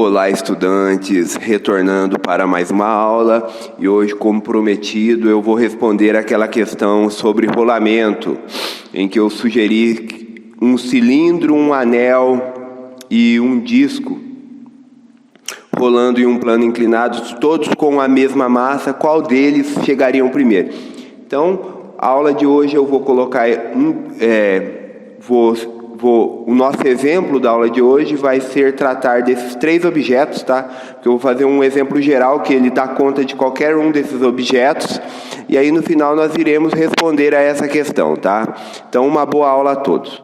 Olá, estudantes, retornando para mais uma aula, e hoje, como prometido, eu vou responder aquela questão sobre rolamento, em que eu sugeri um cilindro, um anel e um disco rolando em um plano inclinado, todos com a mesma massa. Qual deles chegariam primeiro? Então, a aula de hoje eu vou colocar o nosso exemplo da aula de hoje vai ser tratar desses três objetos, tá? Porque eu vou fazer um exemplo geral que ele dá conta de qualquer um desses objetos, e aí no final nós iremos responder a essa questão, tá? Então, uma boa aula a todos.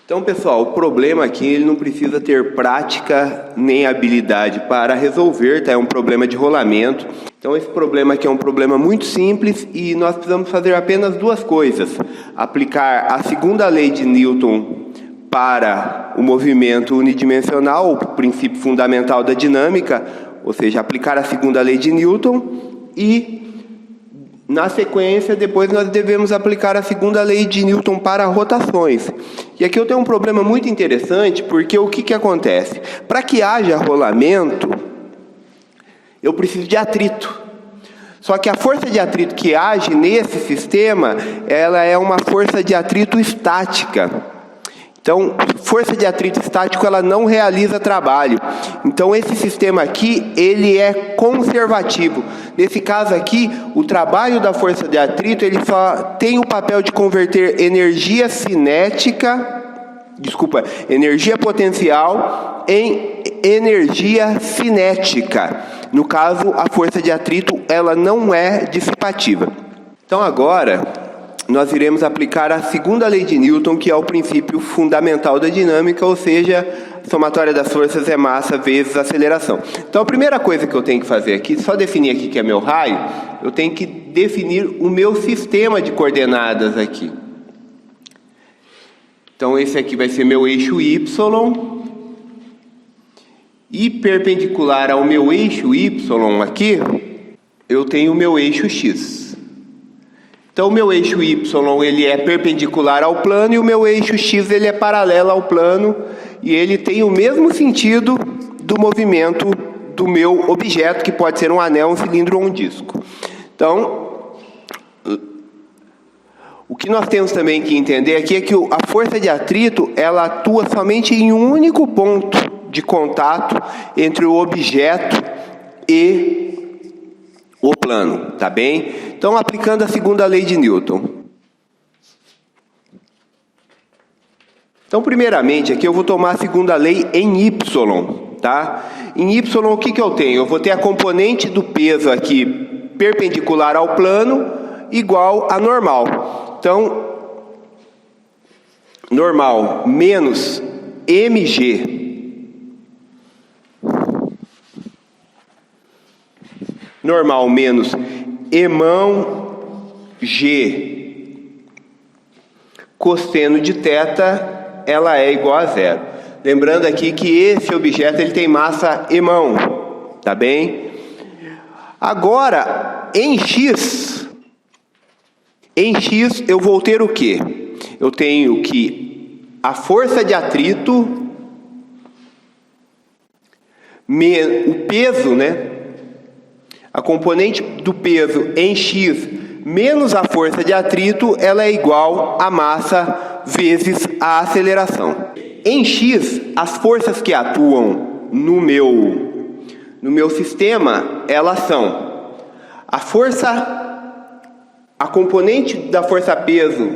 Então, pessoal, o problema aqui ele não precisa ter prática nem habilidade para resolver, tá? É um problema de rolamento. Então, esse problema aqui é um problema muito simples e nós precisamos fazer apenas duas coisas. Aplicar a segunda lei de Newton para o movimento unidimensional, o princípio fundamental da dinâmica, ou seja, aplicar a segunda lei de Newton e, na sequência, depois nós devemos aplicar a segunda lei de Newton para rotações. E aqui eu tenho um problema muito interessante, porque o que acontece? Para que haja rolamento, eu preciso de atrito. Só que a força de atrito que age nesse sistema, ela é uma força de atrito estática. Então, força de atrito estático, ela não realiza trabalho. Então, esse sistema aqui, ele é conservativo. Nesse caso aqui, o trabalho da força de atrito, ele só tem o papel de converter energia energia potencial em energia cinética. No caso, a força de atrito, ela não é dissipativa. Então, agora nós iremos aplicar a segunda lei de Newton, que é o princípio fundamental da dinâmica, ou seja, a somatória das forças é massa vezes aceleração. Então, a primeira coisa que eu tenho que fazer aqui, só definir aqui que é meu raio, eu tenho que definir o meu sistema de coordenadas aqui. Então, esse aqui vai ser meu eixo Y, e perpendicular ao meu eixo Y aqui, eu tenho o meu eixo X. Então, o meu eixo Y ele é perpendicular ao plano e o meu eixo X ele é paralelo ao plano e ele tem o mesmo sentido do movimento do meu objeto, que pode ser um anel, um cilindro ou um disco. Então, o que nós temos também que entender aqui é que a força de atrito ela atua somente em um único ponto de contato entre o objeto e o plano, tá bem? Então, aplicando a segunda lei de Newton. Então, primeiramente, aqui eu vou tomar a segunda lei em Y, tá? Em Y, o que eu tenho? Eu vou ter a componente do peso aqui perpendicular ao plano igual a normal. Então, normal menos mg normal menos emão G cosseno de θ, ela é igual a zero. Lembrando aqui que esse objeto ele tem massa emão, tá bem? Agora, em X eu vou ter o quê? Eu tenho que a força de atrito, o peso, né? A componente do peso em X menos a força de atrito, ela é igual a massa vezes a aceleração. Em X, as forças que atuam no meu sistema, elas são a componente da força-peso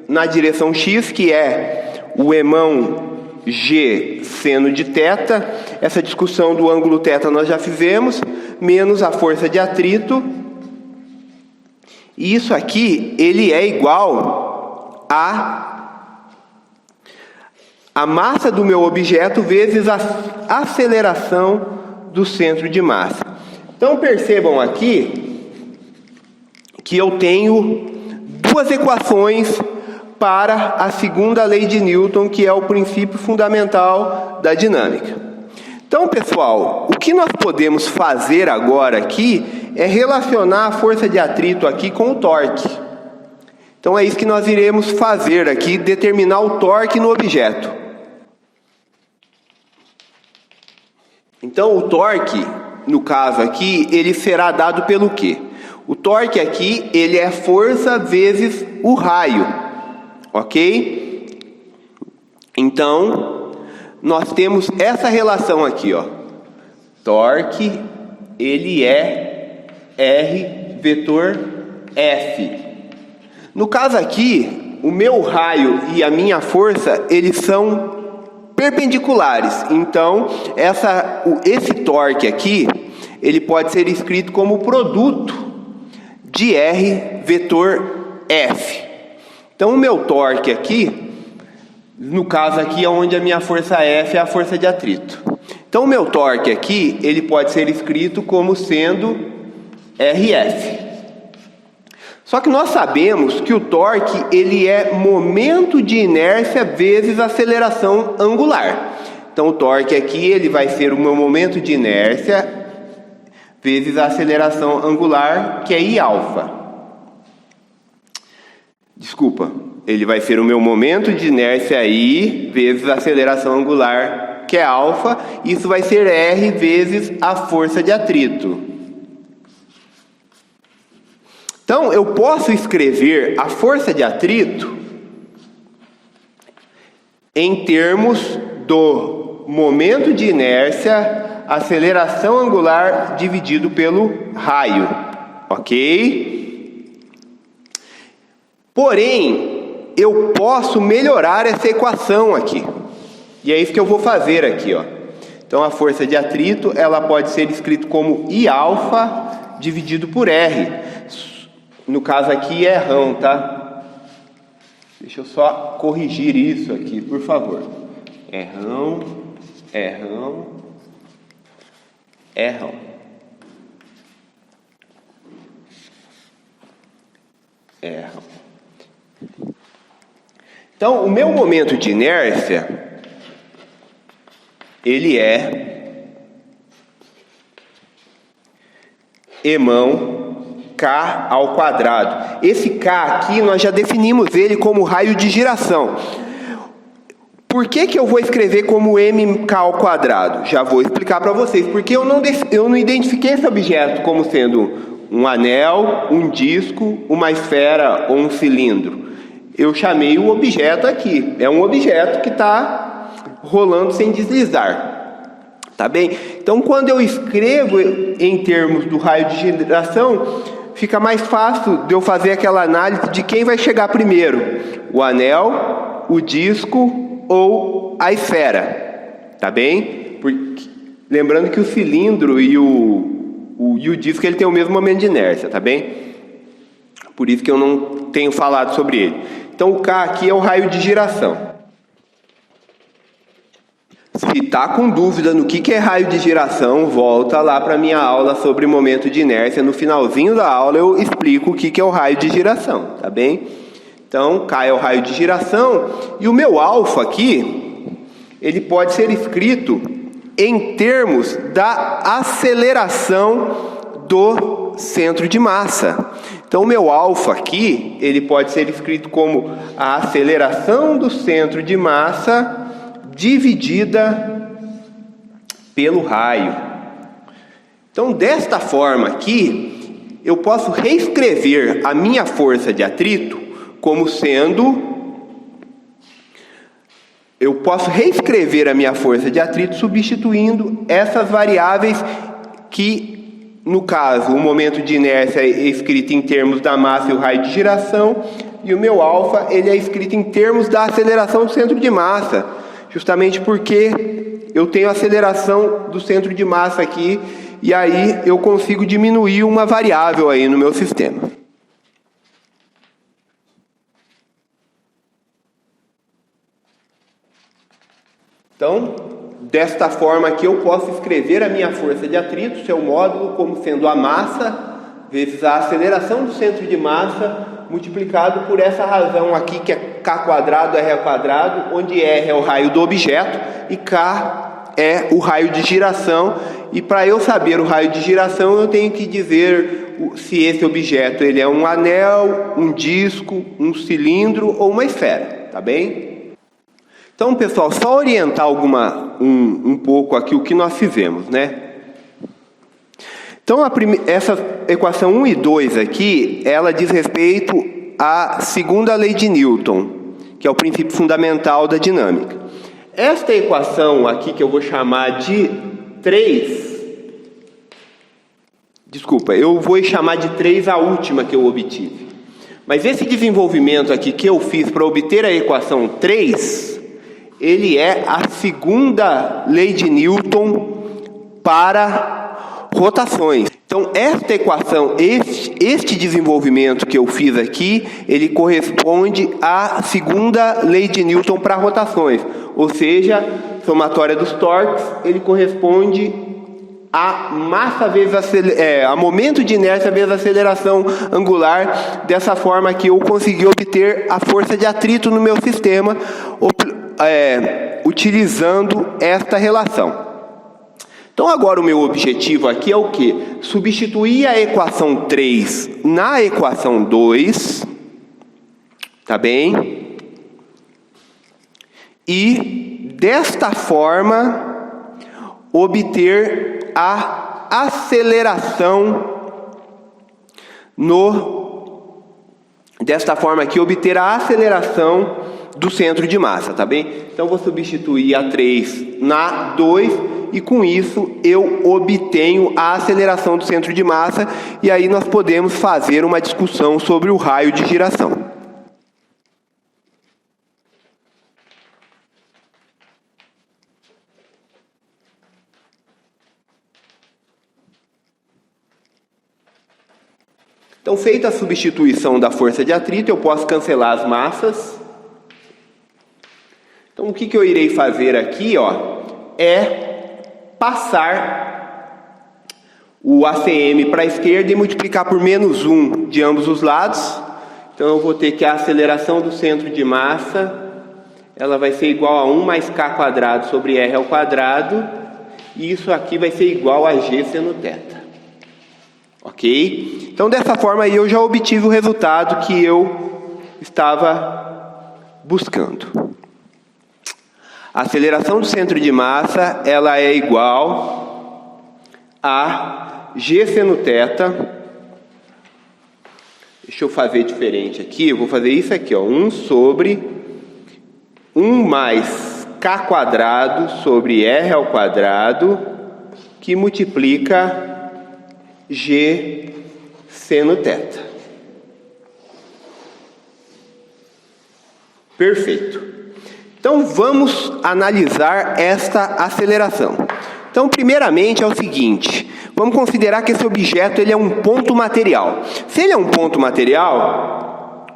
na direção X, que é o emão G seno de θ, essa discussão do ângulo θ nós já fizemos, menos a força de atrito, E isso aqui, ele é igual a massa do meu objeto vezes a aceleração do centro de massa. Então percebam aqui que eu tenho duas equações para a segunda lei de Newton, que é o princípio fundamental da dinâmica. Então, pessoal, o que nós podemos fazer agora aqui é relacionar a força de atrito aqui com o torque. Então é isso que nós iremos fazer aqui, determinar o torque no objeto. Então o torque, no caso aqui, ele será dado pelo quê? O torque aqui, ele é força vezes o raio, ok? Então, nós temos essa relação aqui, ó. Torque, ele é R vetor F. No caso aqui, o meu raio e a minha força, eles são perpendiculares. Então, esse torque aqui, ele pode ser escrito como produto de R vetor F. Então, o meu torque aqui, no caso aqui, é onde a minha força F é a força de atrito. Então, o meu torque aqui, ele pode ser escrito como sendo RF. Só que nós sabemos que o torque, ele é momento de inércia vezes aceleração angular. Então, o torque aqui, ele vai ser o meu momento de inércia vezes a aceleração angular, que é Iα. Desculpa, ele vai ser o meu momento de inércia I vezes a aceleração angular, que é α. Isso vai ser R vezes a força de atrito. Então, eu posso escrever a força de atrito em termos do momento de inércia, aceleração angular dividido pelo raio, ok? Porém, eu posso melhorar essa equação aqui. E é isso que eu vou fazer aqui, ó. Então, a força de atrito, ela pode ser escrita como Iα dividido por R. No caso aqui é rão, tá? Deixa eu só corrigir isso aqui, por favor. É rão, é rão, é rão. É rão. Então, o meu momento de inércia, ele é emão K ao quadrado. Esse K aqui, nós já definimos ele como raio de giração. Por que eu vou escrever como mK ao quadrado? Já vou explicar para vocês. Porque eu não identifiquei esse objeto como sendo um anel, um disco, uma esfera ou um cilindro. Eu chamei o objeto aqui. É um objeto que está rolando sem deslizar. Tá bem? Então, quando eu escrevo em termos do raio de giração, fica mais fácil de eu fazer aquela análise de quem vai chegar primeiro. O anel, o disco ou a esfera. Tá bem? Lembrando que o cilindro e o disco, ele tem o mesmo momento de inércia. Tá bem? Por isso que eu não tenho falado sobre ele. Então, o K aqui é o raio de giração. Se está com dúvida no que é raio de giração, volta lá para a minha aula sobre momento de inércia. No finalzinho da aula eu explico o que é o raio de giração, tá bem? Então, K é o raio de giração. E o meu alfa aqui, ele pode ser escrito em termos da aceleração do centro de massa. Então, o meu alfa aqui, ele pode ser escrito como a aceleração do centro de massa dividida pelo raio. Então, desta forma aqui, eu posso reescrever a minha força de atrito como sendo... Eu posso reescrever a minha força de atrito substituindo essas variáveis que, no caso, o momento de inércia é escrito em termos da massa e o raio de giração, e o meu alfa, ele é escrito em termos da aceleração do centro de massa. Justamente porque eu tenho aceleração do centro de massa aqui, e aí eu consigo diminuir uma variável aí no meu sistema. Então, desta forma aqui eu posso escrever a minha força de atrito, seu módulo, como sendo a massa vezes a aceleração do centro de massa, multiplicado por essa razão aqui, que é K quadrado, R ao quadrado, onde R é o raio do objeto e K é o raio de giração. E para eu saber o raio de giração, eu tenho que dizer se esse objeto ele é um anel, um disco, um cilindro ou uma esfera, tá bem? Então, pessoal, só orientar um pouco aqui o que nós fizemos, né? Então, essa equação 1 e 2 aqui, ela diz respeito à segunda lei de Newton, que é o princípio fundamental da dinâmica. Esta equação aqui, que eu vou chamar de 3, eu vou chamar de 3 a última que eu obtive. Mas esse desenvolvimento aqui que eu fiz para obter a equação 3, ele é a segunda lei de Newton para rotações. Então, esta equação, este desenvolvimento que eu fiz aqui, ele corresponde à segunda lei de Newton para rotações. Ou seja, somatória dos torques, ele corresponde a massa vezes a momento de inércia vezes a aceleração angular. Dessa forma que eu consegui obter a força de atrito no meu sistema, utilizando esta relação. Então agora o meu objetivo aqui é o quê? Substituir a equação 3 na equação 2, tá bem? E desta forma obter a aceleração obter a aceleração do centro de massa, tá bem? Então vou substituir a 3 na 2 e com isso eu obtenho a aceleração do centro de massa, e aí nós podemos fazer uma discussão sobre o raio de giração. Então, feita a substituição da força de atrito, eu posso cancelar as massas. Então, o que eu irei fazer aqui, é passar o ACM para a esquerda e multiplicar por menos 1 de ambos os lados. Então, eu vou ter que a aceleração do centro de massa, ela vai ser igual a 1 mais K quadrado sobre R ao quadrado, e isso aqui vai ser igual a G seno θ. Ok? Então, dessa forma aí, eu já obtive o resultado que eu estava buscando. A aceleração do centro de massa, ela é igual a G seno θ. Deixa eu fazer diferente aqui. Eu vou fazer isso aqui, 1 sobre 1 mais K quadrado sobre R ao quadrado, que multiplica G seno θ. Perfeito. Então, vamos analisar esta aceleração. Então, primeiramente é o seguinte, vamos considerar que esse objeto ele é um ponto material. Se ele é um ponto material,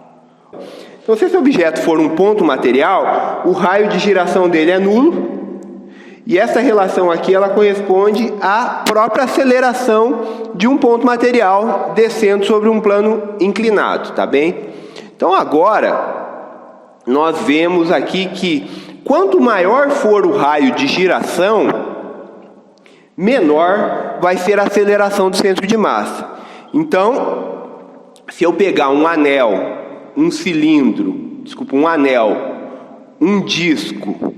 então se esse objeto for um ponto material, o raio de giração dele é nulo, e essa relação aqui ela corresponde à própria aceleração de um ponto material descendo sobre um plano inclinado, tá bem? Então, agora nós vemos aqui que quanto maior for o raio de giração, menor vai ser a aceleração do centro de massa. Então, se eu pegar um anel, um cilindro, um disco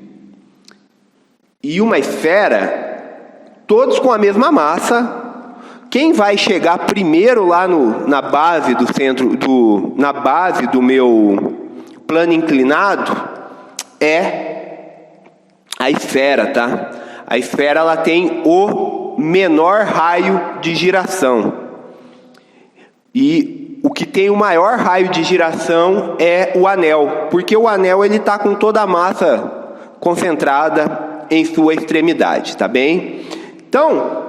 e uma esfera, todos com a mesma massa, quem vai chegar primeiro lá na base do meu plano inclinado é a esfera, tá? A esfera ela tem o menor raio de giração. E o que tem o maior raio de giração é o anel, porque o anel ele está com toda a massa concentrada em sua extremidade, tá bem? Então,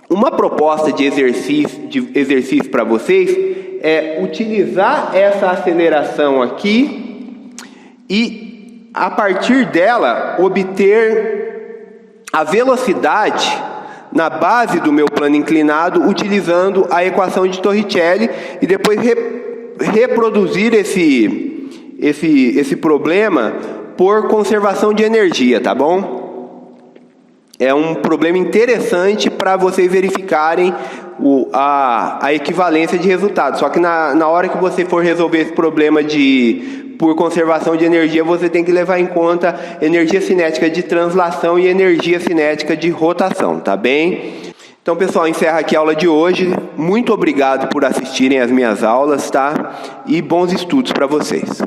uma proposta de exercício para vocês é utilizar essa aceleração aqui e a partir dela, obter a velocidade na base do meu plano inclinado, utilizando a equação de Torricelli, e depois reproduzir esse problema por conservação de energia, tá bom? É um problema interessante para vocês verificarem a equivalência de resultados. Só que na hora que você for resolver esse problema por conservação de energia, você tem que levar em conta energia cinética de translação e energia cinética de rotação, tá bem? Então, pessoal, encerra aqui a aula de hoje. Muito obrigado por assistirem às minhas aulas, tá? E bons estudos para vocês.